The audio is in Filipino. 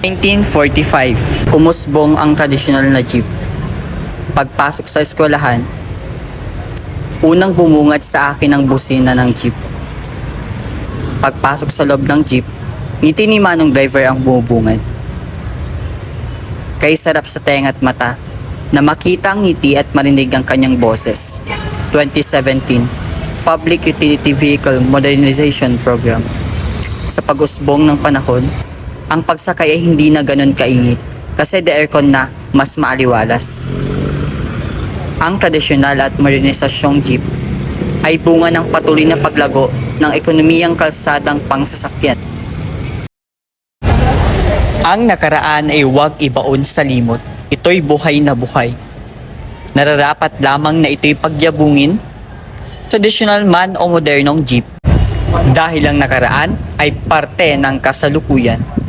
1945, umusbong ang tradisyonal na jeep. Pagpasok sa eskwelahan, unang bumungad sa akin ang busina ng jeep. Pagpasok sa loob ng jeep, ngiti ni Manong driver ang bumubungad. Kay sarap sa tenga at mata na makita ang ngiti at marinig ang kanyang boses. 2017, Public Utility Vehicle Modernization Program. Sa pag-usbong ng panahon, ang pagsakay ay hindi na ganun kainit kasi the aircon na mas maaliwalas. Ang tradisyonal at modernisasyong jeep ay bunga ng patuloy na paglago ng ekonomiyang kalsadang pangsasakyan. Ang nakaraan ay huwag ibaon sa limot. Ito'y buhay na buhay. Nararapat lamang na ito'y pagyabungin, tradisyonal man o modernong jeep. Dahil ang nakaraan ay parte ng kasalukuyan.